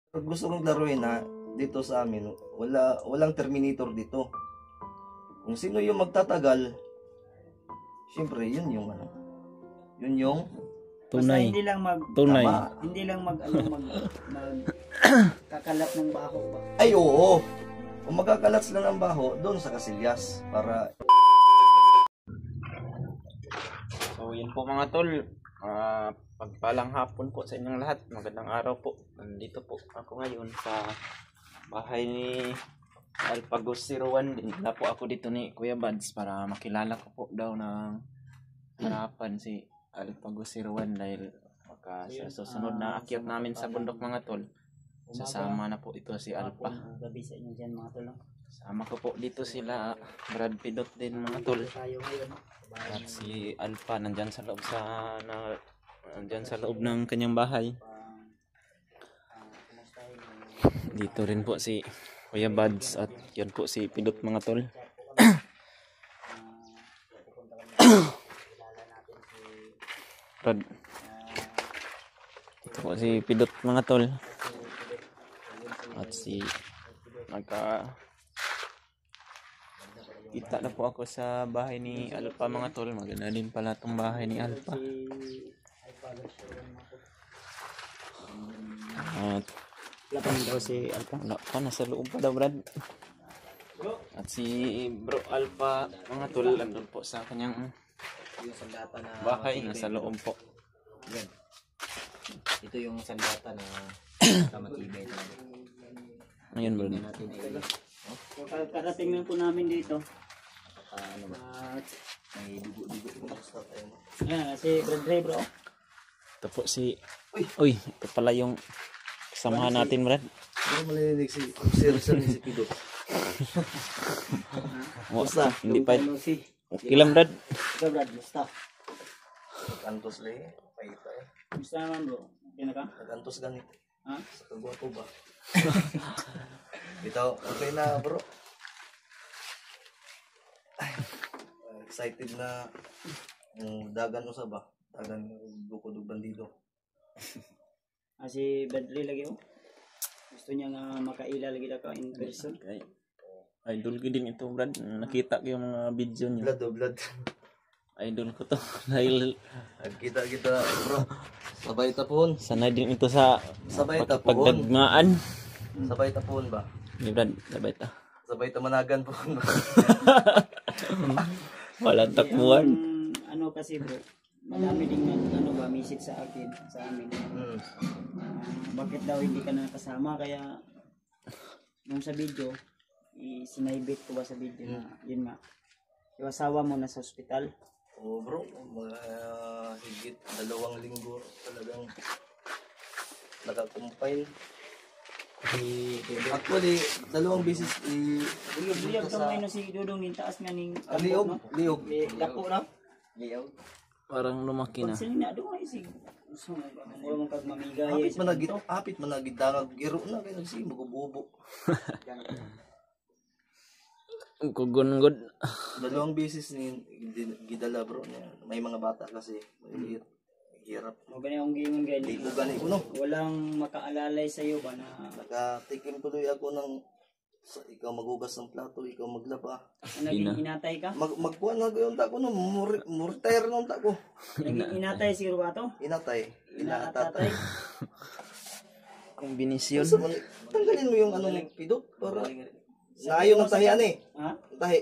Gusto kong laruin na dito sa amin, walang Terminator dito. Kung sino yung magtatagal, syempre yun yung ano. Yun yung Tunay. Hindi lang Tunay. hindi lang mag kakalat ng baho ba. Ay oo. Kung magkakalat sila ng baho, doon sa Casillas para So yun po mga tol, pagpalang hapon po sa inyong lahat, magandang araw po. Nandito po ako ngayon sa bahay ni Alpagos 01. Dinala po ako dito ni Kuya Bads para makilala ko po daw ng harapan si Alpagos 01 dahil sa susunod na akyat namin sa bundok mga tol. Sasama na po ito si Alpa. Gabi sa inyo dyan mga tol. Sama ko po dito sila Brad Pidot din mga tol. Tayo ngayon. At si Alpha nandyan sa loob nandyan sa loob ng kanyang bahay. Dito rin po si Kuya Bads at yan po si Pidot mga tol. Brad. Ito po si Pidot mga tol. At si kita na po ako sa bahay ni Alpha mga tol. Maganda din pala itong bahay ni Alpha. At Wala pa daw si Alpha. wala pa, nasa loob pa daw Brad. At si Bro Alpha mga tol andun po sa kanyang Yung sandata na bahay, nasa loob po. yan. Ito yung sandata na kamatibay talaga. Ayun Brad. Tingnan natin ay So, karating lang po namin dito. ano ba? At May dugo-dugo. ayan, si Brad Ray bro. Ito po si Uy, ito pala yung kasamahan natin Brad. hindi malilinig si Sirsan ni si Pido. Basta, hindi pa. Ano si Okay lang Brad. Brad, basta. Antos le, paita eh. Basta naman bro. Okay na ka? Nagantos ganit. Ha? Kagwapo ba? Bitaw, okay na bro. Ay, excited na yung dagan mo sa ba? Dagan bukod ug bandido. Si Brad Ray lagi oh. Gusto niya nga makaila lagi na ka in person. Okay. Idol ko din ito Brad. Nakita ko yung mga video niyo. Blood o blood. Idol ko to. Dahil Kita bro. Sabay tapon. sanay din ito sa Sabay tapon. pagdagmaan. Sabay tapon ba? Ni Brad, sabay ta. Sabay tamanagan po. Walang takbuhan. Ano kasi bro, madami din ano ba message sa akin, sa amin. Bakit daw hindi ka na nakasama kaya nung sa video sinaibit ko ba sa video na yun nga yung asawa mo nasa ospital. Oo bro, mga higit 2 linggo talagang nakakumpile. Actually, 2 beses Liyog ka ngayon si Dudong yung taas nga ning liog. dako na. Parang lumaki na. Pag na doon ay si gusto mo ba mo kag mamigay. Apit managid dangag giro na kay nagsimog ubo. Kugungod. 2 beses ni gidala bro niya. May mga bata kasi maliit. Hirap. Mo gani ang gingon gani. Libo gani ko no. Walang makaalalay sa iyo ba na Nakatikim tuloy ako ng ikaw magugas ng plato, ikaw maglaba. naging inatay ka? Magkuhan na gayon ta ko no, retire na ta ko. Naging inatay si Rubato? Inatay, Inatatay? Kombinasyon. Tanggalin mo yung ano ng pidot para naayon ng tahian eh. Ha? Tahi.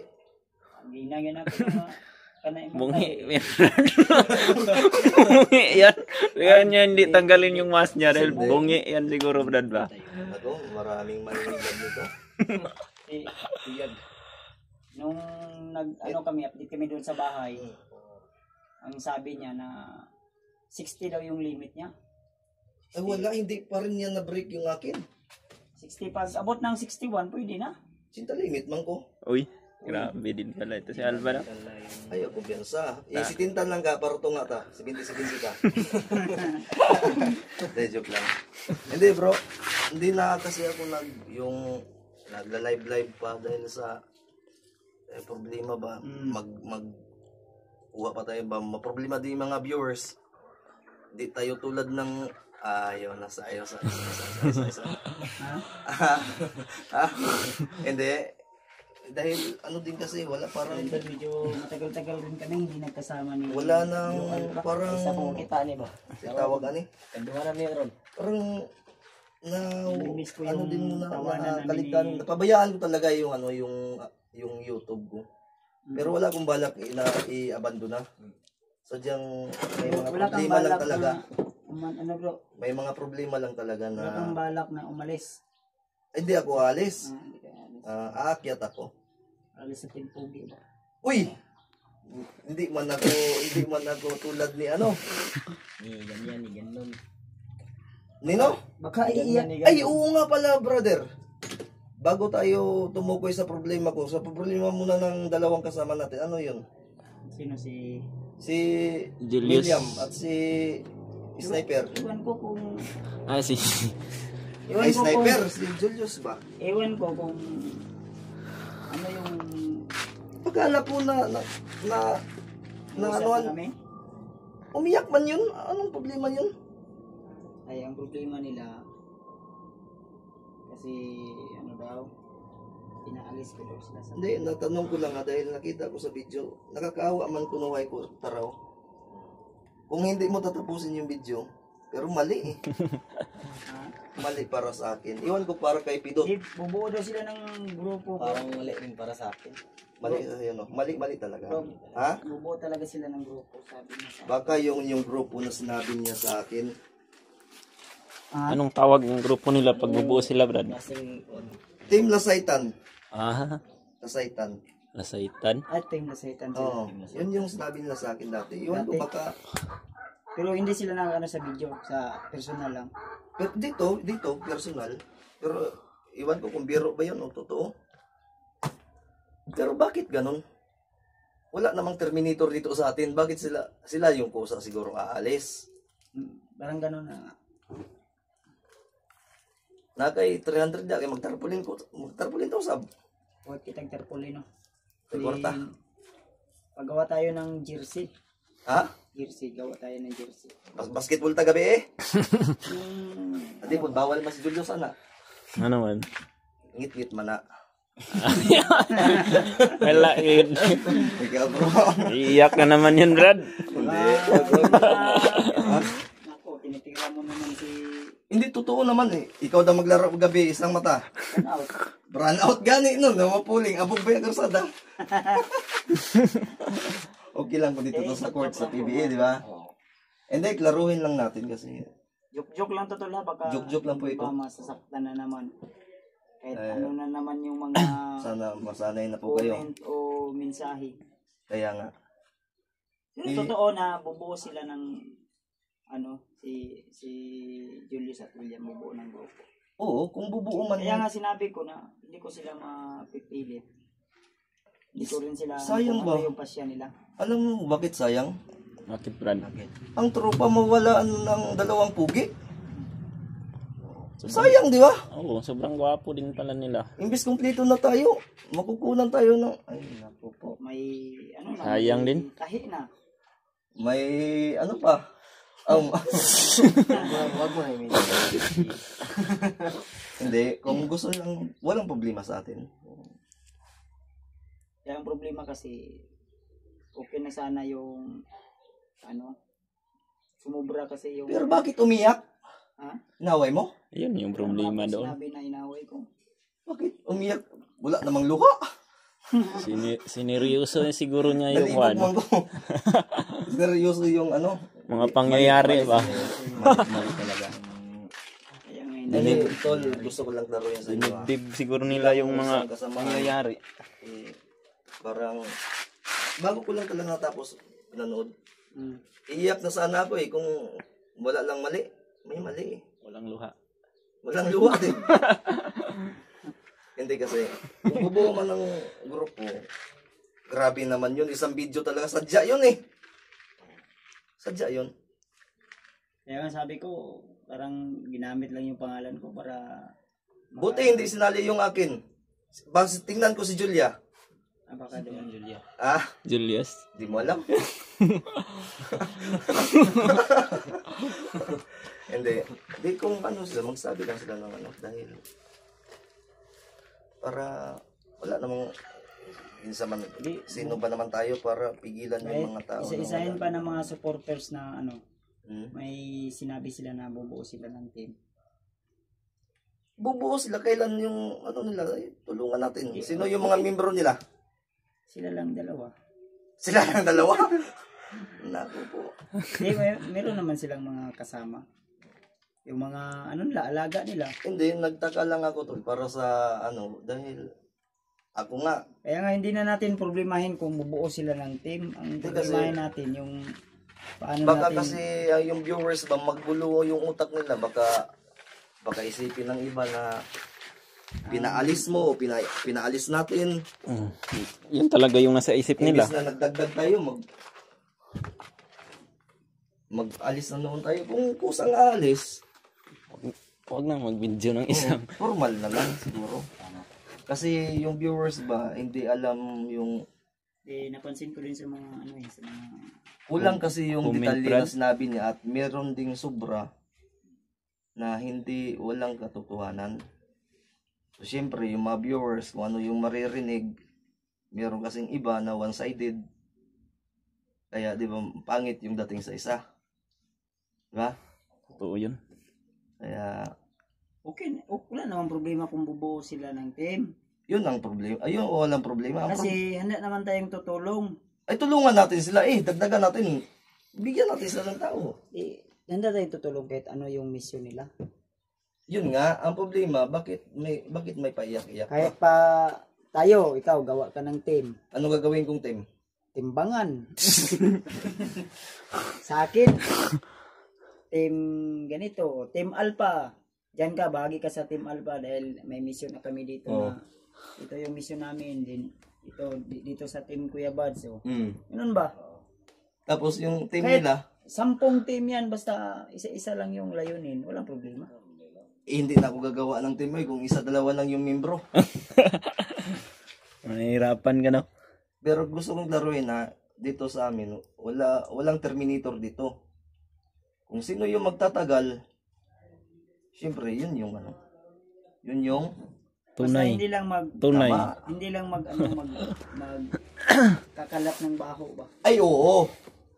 Ginagyan natin mga kanay mo. Bungi. Bungi yan. Kaya niya hindi tanggalin yung mask niya dahil bungi yan siguro Brad ba? Ako, maraming maninigan nito. Iyad. Nung ano kami, update kami doon sa bahay, ang sabi niya na 60 daw yung limit niya. Ay wala, hindi pa rin yan na-break yung akin. 60 pag abot ng 61, pwede na. Sinta limit man ko. Uy, grabe din pala ito si Alba na. Ayaw, kumpiyansa. Isitintan lang ka, para nga ta. 70-70 ka. Hindi, joke lang. Hindi bro, hindi na kasi ako nagla-live pa dahil sa problema ba, kuha pa tayo ba, maproblema din yung mga viewers. Hindi tayo tulad ng Ayaw na sa isa. Hindi. Dahil ano din kasi, wala parang, Idol, medyo matagal-tagal rin kami hindi nagkasama ni... wala nang parang, Isa pong kita ni ba? tawag ani, Kanduhanan niya ron. parang, na, Namimiss ko yung ano din mo na, tawanan namin nakalitan, ni- napabayaan ko talaga yung ano, yung YouTube ko. Pero wala akong balak i-abandona. Sadyang may mga Wala kang problema lang balak talaga. na... ano bro? May mga problema lang talaga Wala kang na balak na umalis. hindi ako alis. Hindi ka alis. Aakyat ako. Alis sa Timpugi ba? Uy! Hindi man ako tulad ni ano. Ni ganyan, ni ganon. Nino? Baka iiyak. Ay, oo nga pala, brother. Bago tayo tumukoy sa problema ko, sa problema muna ng dalawang kasama natin, ano yun? Sino si... Si Julius. William at si Sniper. Iwan ko kung... Si... Ay, Sniper, si Julius ba? Ewan ko kung... Ano yung... Pagkala ko na Usap ano, kami? umiyak man yun. Anong problema yun? Ay, ang problema nila... Kasi... Ano daw... Pinaalis ko daw sila sa... Hindi, natanong ko lang nga dahil nakita ko sa video. Nakakaawa man kunuhay ko taraw. Kung hindi mo tatapusin yung video, pero mali eh. Mali para sa akin. Iwan ko para kay Pidot. Bubuo daw sila ng grupo. Parang mali rin para sa akin. Mali yun, no? Mali talaga. Bro, Ha? bubuo talaga sila ng grupo, sabi niya sa... Baka yung grupo na sinabi niya sa akin. Anong tawag ng grupo nila pag bubuo sila, Brad? Kasing, Team Lasaitan. Lasaitan. At team na satan sila. Oo. Yun yung sinabi nila sa akin dati. Iwan ko baka... Pero hindi sila na ano sa video, sa personal lang. Pero dito, personal. Pero iwan ko kung biro ba yun o totoo. Pero bakit ganun? Wala namang Terminator dito sa atin. Bakit sila yung kusa siguro aalis? Parang gano'n na nga. Na kay 300 na kay magtarpulin to sab. Huwag kitang tarpaulin, no? May kwarta. Paggawa tayo ng jersey. Ha? Jersey, gawa tayo ng jersey. Basketball ta gabi eh. Yung... Adi po bawal mas Julio sana. Ano man? Ngit-ngit man na. Wala yun. Ikaw bro. Iiyak na naman yun, Brad. Hindi. Ako, tinitira mo naman si... Hindi totoo naman eh. Ikaw daw maglaro gabi isang mata. Out. Run out gani no, namapuling abog ba yung karsada? Okay lang kung dito to sa court sa PBA, di ba? Hindi, klaruhin lang natin kasi. Joke-joke lang to tol ha, baka... Joke-joke lang po ito. Baka masasaktan na naman. Kahit ano na naman yung mga... Sana masanay na po kayo. comment o mensahe. Kaya nga. Yung totoo na bubuo sila ng ano, si Julius at William bubuo ng grupo. Oo, kung bubuo man Kaya nga sinabi ko na hindi ko sila mapipilit. Hindi ko rin sila Sayang kung ano ba? yung pasya nila. Alam mo bakit sayang? Bakit, Brad? Ang tropa mawalaan ng dalawang pugi. Sayang, di ba? Oo, sobrang gwapo din pala nila. Imbis kumpleto na tayo, makukunan tayo ng... Ay, naku po. May ano na, Sayang may din. Tahi na. May ano pa? wag mo na yung Hindi, kung gusto lang, walang problema sa atin. Kaya ang problema kasi okay na sana yung ano sumubra kasi yung Pero bakit umiyak? ha? Inaway mo? Yun yung problema Ano doon. sinabi na inaway ko. Bakit umiyak? Wala namang luha. Sineryoso siguro niya yung Nalibog ano, man ko. Seryoso yung ano. mga pangyayari ba? Mali talaga. Kaya ngayon Dali, tol, gusto ko lang laruin sa inyo. Dinibdib siguro nila yung mga pangyayari. Eh, parang, bago ko lang talaga natapos nanood. Iiyak na sana ako eh, kung wala lang mali. May mali eh. Walang luha. Walang luwa din. Hindi kasi, kung bubuo man ng grupo, grabe naman yun. Isang video talaga, sadya yun eh. Sadya yun. Kaya nga sabi ko, parang ginamit lang yung pangalan ko para Buti hindi sinali yung akin. Basta tingnan ko si Julia. Baka doon. Julia. Ah, Julius. di mo alam. Hindi. Di kung ano sila, magsabi lang sila ng ano. Dahil, para, wala namang, minsan man, sino ba naman tayo para pigilan yung mga tao. Isa-isahin pa ng mga supporters na ano, Hmm? may sinabi sila na bubuo sila ng team. Bubuo sila, kailan yung, ano nila, tulungan natin. Sino yung mga membro nila? Sila lang dalawa. Sila lang dalawa? Naku po. Meron naman silang mga kasama. Yung mga ano nila, alaga nila. Hindi, nagtaka lang ako tol para sa ano, dahil ako nga, Kaya nga hindi na natin problemahin kung bubuo sila ng team. Ang Hindi, problemahin natin yung paano baka natin kasi yung viewers ba maggulo yung utak nila, baka isipin ng iba na pinaalis mo o pinaalis natin. Yun talaga yung nasa isip nila. Imbis na nagdagdag tayo, mag-alis na noon tayo. Kung kusang aalis, Huwag na mag-video ng isang. formal na lang siguro. Kasi yung viewers ba, hindi alam yung napansin ko din sa mga ano sa mga kulang kasi yung Comment, detalye Brad. na sinabi niya at meron ding sobra na hindi walang katotohanan. So, syempre, yung mga viewers, kung ano yung maririnig, meron kasing iba na one-sided. Kaya, di ba, pangit yung dating sa isa. Diba? Totoo yun. Kaya, okay, wala namang problema kung bubuo sila ng team. yun ang problema. Ayun, walang problema. Kasi handa naman tayong tutulong. Ay, tulungan natin sila. Dagdagan natin. Bigyan natin sila ng tao. Handa tayong tutulong kahit ano yung mission nila. Yun nga, ang problema, bakit may paiyak-iyak Kahit pa? pa tayo, ikaw, gawa ka ng team. Ano gagawin kong team? Timbangan. Sa akin, team ganito, team Alpha. Diyan ka, bahagi ka sa team Alpha dahil may mission na kami dito na ito yung mission namin din. Ito dito sa team Kuya Bad. So, ganun ba? Tapos yung team Kahit nila, 10 team yan, basta isa-isa lang yung layunin, walang problema. hindi na ako gagawa ng team kung isa-dalawa lang yung membro. Mahirapan ka, no? Pero gusto kong laruin na dito sa amin, walang Terminator dito. Kung sino yung magtatagal, syempre yun yung ano. Yun yung Basta Tunay. hindi lang Tunay. kakalat ng baho ba? ay oo.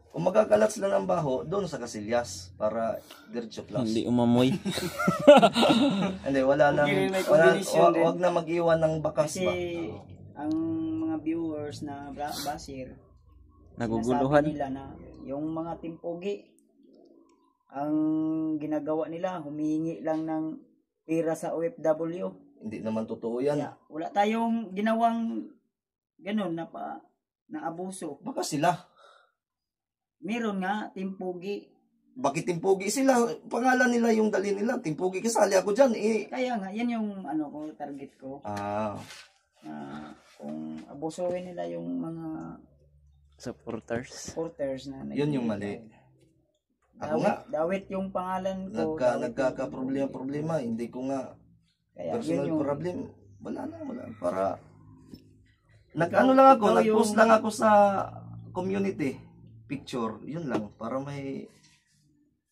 Kung magkakalat sila ng baho, doon sa Casillas para diretso plus. Hindi umamoy. Hindi, wala nang Okay, may combination din. wag na mag-iwan ng bakas Kasi ba. ang mga viewers na basir, Naguguluhan. sinasabi nila na yung mga timpogi, ang ginagawa nila, humihingi lang ng pera sa OFW. Hindi naman totoo yan. Kaya wala tayong ginawang ganun na abuso. Baka sila. Meron nga, timpogi. Bakit timpugi sila? Pangalan nila yung dali nila. Timpugi, kasali ako dyan. Kaya nga, yan yung target ko. Kung abusuhin nila yung mga Supporters. supporters na Yun yung mali. Ako nga, Dawit yung pangalan ko. nagkaka-problema. Hindi ko nga Kaya personal yun yung problem. Wala. Para, nag-ano lang ako, nag-post lang ako sa community picture. Yun lang. Para may,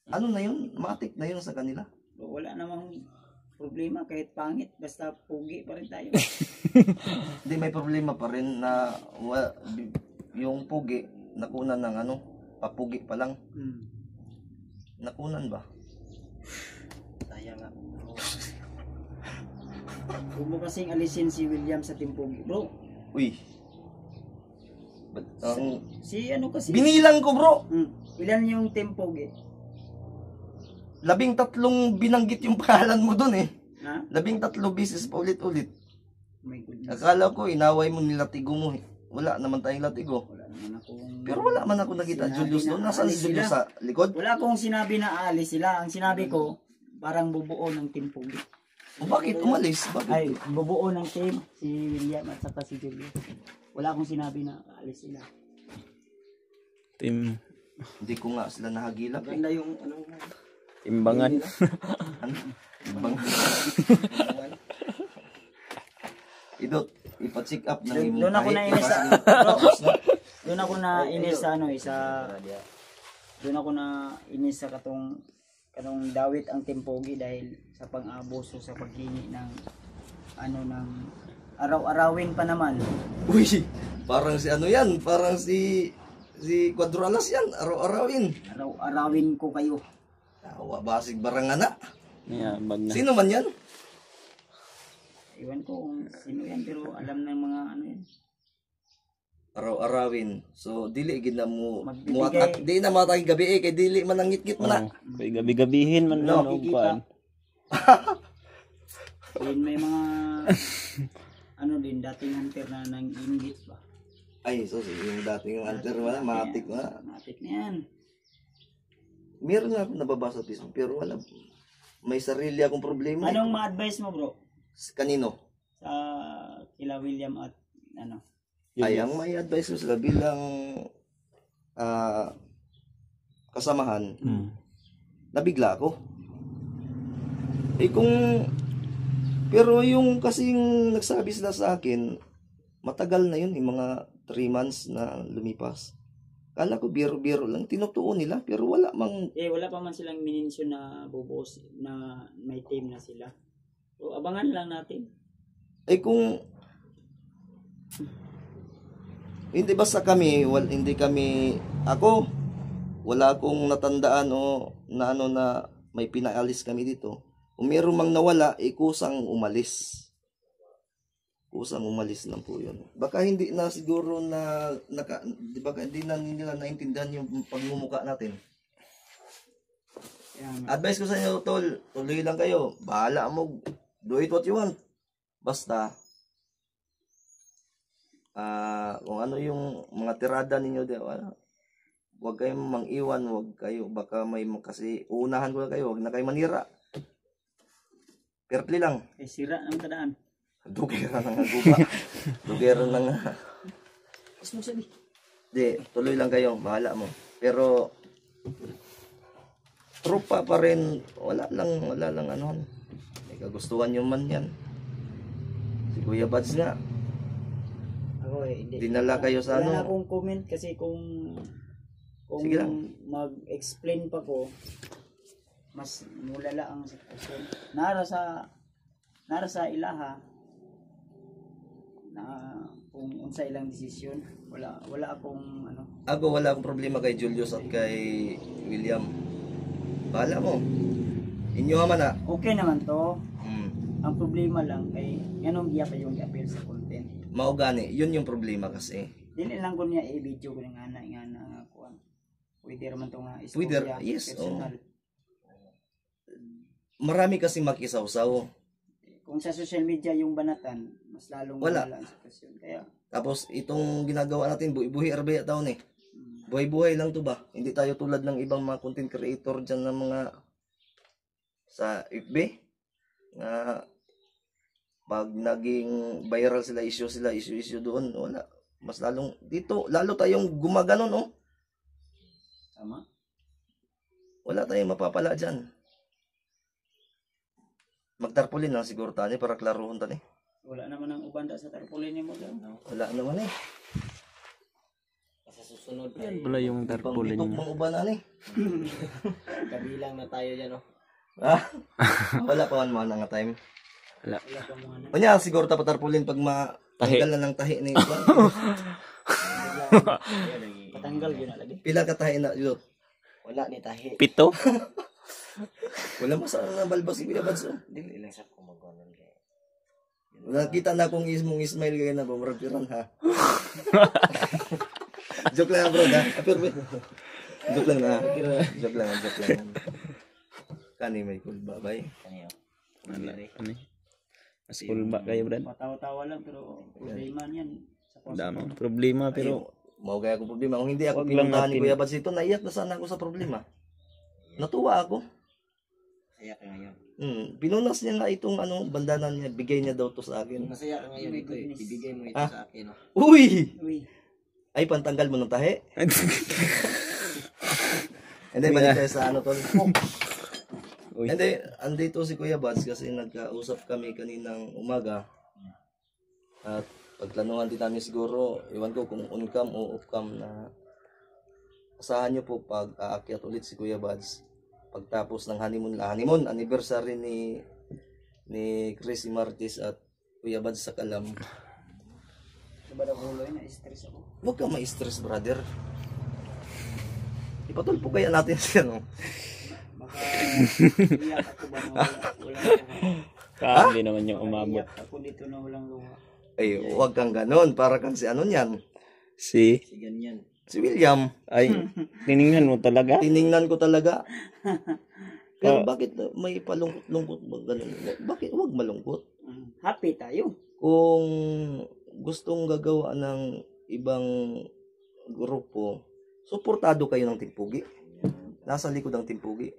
ano na yun, matik na yun sa kanila. wala namang problema kahit pangit. Basta pugi pa rin tayo. Hindi, may problema pa rin na yung pugi, nakunan ng ano, papugi pa lang. Nakunan ba? Kaya nga. Huwag mo kasing alisin si William sa timpogi. Bro, Uy. si ano kasi? Binilang ko bro. Ilan yung timpogi? 13 binanggit yung pangalan mo dun eh. Ha? 13 beses pa ulit-ulit. Oh my goodness. Akala ko inaway mo nilatigo mo eh. Wala naman tayong latigo. Wala naman akong... Pero wala man ako nakita Sinabi Julius na doon. Nasaan si aalis Julius sila. sa likod? Wala akong sinabi na aalis sila. Ang sinabi ko, parang bubuo ng timpogi. O bakit umalis? Bakit? Ay, bubuo ng team si William at saka si Julius. Wala akong sinabi na aalis sila. Hindi ko nga sila nahagilap eh. Ganda yung ano. Timbangan. Ano? Ibang. Idot, ipa-check up ng Doon imong doon ako tahi. nainis sa Tapos na. doon ako nainis sa ano isa doon ako nainis sa katong dawit ang Timpogi dahil sa pang-abuso sa paghingi ng ano ng araw-arawin pa naman. Uy, parang si ano yan, parang si Quadralas yan, araw-arawin. Araw-arawin ko kayo. Tawa basig barangana. Yeah, bag na. Sino man yan? Iwan ko kung sino yan pero alam ng mga ano yan. Araw-arawin. So dili gid na mo Magbibigay. muatak, di na matay gabi kay dili man ang ngit-ngit mo na. Kay gabi-gabihin man No. no, kuan. Yun may mga ano din dating hunter na nang inggit ba. Ay, so yung dating yung alter wala, matik na. Matik na yan. Meron na akong nababasa sa Facebook pero wala. May sarili akong problema. Anong ma-advise mo bro? Kanino? Sa kila William at ano? Ay, ang may advice ko sila bilang kasamahan, nabigla ako. Eh pero yung kasing nagsabi sila sa akin, matagal na yun, yung mga 3 months na lumipas. Kala ko biro-biro lang, tinutuon nila, pero wala mang... Wala pa man silang minensyon na bubuos na may team na sila. So, abangan lang natin. Eh kung... Hindi basta kami, hindi kami... Ako, wala akong natandaan o na ano na may pinaalis kami dito. Kung meron mang nawala, kusang umalis. Kusang umalis lang po yun. Baka hindi na siguro na... baka hindi na nila naintindihan yung pagmumuka natin. Advice ko sa inyo, tol, tuloy lang kayo. Bahala mo. Do it what you want. Basta, kung ano yung mga tirada ninyo, huwag kayong mang-iwan, huwag kayo, baka may, kasi uunahan ko na kayo, huwag na kayo manira. Pertli lang. Sira ang tadaan. Dugera na nga guba. Dugera na nga. Mas mo sabi. Di, tuloy lang kayo, bahala mo. Pero, tropa pa rin, wala lang ano. May kagustuhan nyo man yan. Si Kuya Bads nga, Ako hindi. dinala kayo sa Wala na ano. akong comment kasi kung Sige lang. mag-explain pa ko, mas mulala ang sitwasyon. Nara sa ilaha na kung unsa ilang desisyon, wala akong ano. Ako wala akong problema kay Julius at kay William. Bahala mo. Inyo man na. Okay naman to. Hmm. Ang problema lang kay ganong giya pa yung i-appeal sa content. Mao gani, yun yung problema kasi. Dili lang ko niya i-video ko nga na kuan. Pwede raman to nga Pwede, istorya yes, personal. Marami kasi makisaw-saw. Kung sa social media yung banatan, mas lalong Wala. malala ang sitwasyon. Kaya Tapos itong ginagawa natin, buhay arbaya taon eh. Buhay-buhay lang to ba? Hindi tayo tulad ng ibang mga content creator dyan ng mga sa FB na pag naging viral sila, issue doon, wala. Mas lalong dito, lalo tayong gumaganon, oh. tama. Wala tayong mapapala dyan. Magtarpulin lang siguro tani para klaruhon tani. Wala naman ang ubanda sa tarpaulin mo daw. Wala naman eh. Sa susunod Yan ay pala yung tarpaulin Pang niya. mga uban eh. kabilang na tayo dyan, no? Ah, wala pa man nga time. Wala. Wala pa mga ano. Kunya siguro ta patarpulin pag matanggal na ng tahi ni Juan. Patanggal yun na lagi. Pila ka tahi na yun. Wala ni tahi. 7? Wala mo sa balbas si Kuya Bads. Oh. Dili lang sa kumaganon kay. Nakita na akong mong smile kayo na bumarapiran ha. Joke lang bro ha. Apir be. Joke lang na. Joke lang. Kani may kulba bay. Kaniyo. Ano eh? Mas kulba kayo, Brad. Matawa-tawa lang pero problema yan. Sa Dami problema pero Mau gaya ko problema. Kung hindi ako Wag lang pinuntahan ni natin. Kuya Bads ito, naiyak na sana ako sa problema. Natuwa ako. Masaya ka ngayon. Pinunas niya nga itong bandana niya, bigay niya daw to sa akin. Masaya ka ngayon ito. Ibigay mo ito Ah. sa akin, no? Uy! Uy, Ay, pantanggal mo ng tahi. Hindi, balik tayo sa tol. Uy. Hindi, andito si Kuya Bads kasi nagkausap kami kaninang umaga. At pagplanuhan din namin siguro, iwan ko kung on-cam o off-cam na asahan nyo po pag aakyat ulit si Kuya Buds. Pagtapos ng honeymoon, anniversary ni Chrissy Martis at Kuya Buds sa Kalam. Diba daw ulo yun, na-stress ako. Huwag kang ma-stress, brother. Ipatulpo kaya natin siya, no? Baka iyak ako ba na walang luha. Grabe naman yung umabot. Iyak ako dito na walang luha. Ay, huwag kang ganon. Para kang si ano niyan. Si Si ganyan. Si William. ay tiningnan mo talaga? Tiningnan ko talaga. Pero bakit may palungkot-lungkot ba ganun? Bakit huwag malungkot? Happy tayo. Kung gustong gagawa ng ibang grupo, suportado kayo ng Timpugi. Nasa likod ng Timpugi.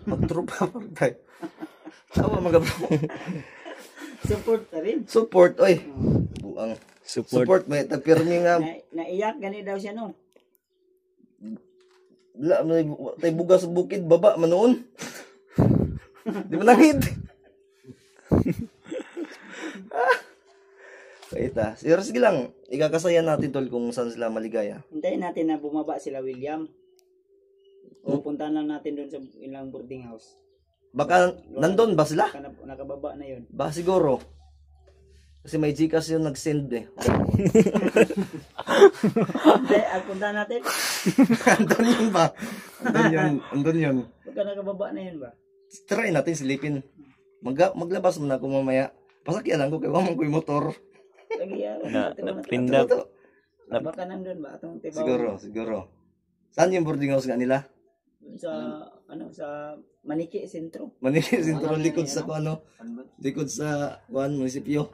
Magtrupa pa tayo. Tawa mga bro. Support na rin. Support, oy. Buang. Support, may tagpirmi nga. Naiyak gani daw siya no. Wala, tay bugas sa bukid, baba, manoon. Di mo nangid. Wait sige lang. Ikakasaya natin tol kung saan sila maligaya. Hintayin natin na bumaba sila William. Pupunta lang natin doon sa ilang boarding house. Baka nandun ba sila? Baka nakababa na yun. Ba siguro. Kasi may Gcash yung nag-send eh. Hindi, punta natin. Andun yun ba? Andun yun. Baka nakababa na yun ba? Try natin silipin. Maglabas mo na ako mamaya. Pasakyan lang ko kay wamang ko yung motor. Lagi Pinda. Baka nandun ba? Atong tibaw. Siguro. Saan yung boarding house nga nila? Sa, sa Maniki Sentro. Manila sentro likod sa ano? Likod sa munisipyo.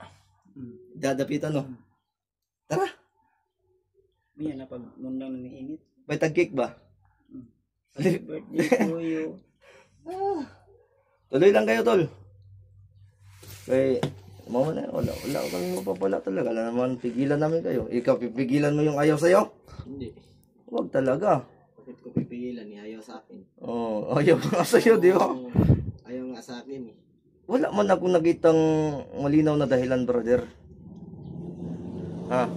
Dadapitan no. Tara. Yan na pag mundang naniinit. May tag-cake ba? Happy birthday to you. Tuloy lang kayo, tol. Kaya, wala kami mapapala talaga. Wala naman, pigilan namin kayo. Ikaw, pipigilan mo yung ayaw sa'yo? Hindi. Huwag talaga. Bakit ko pipigilan ni ayaw sa akin? Oo, ayaw nga sa'yo, di ba? Ayaw nga sa akin eh. Wala man akong nakitang malinaw na dahilan, brother. Ha?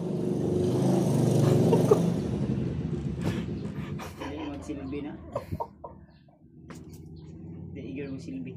Hindi magsilbi na. Hindi, igil magsilbi.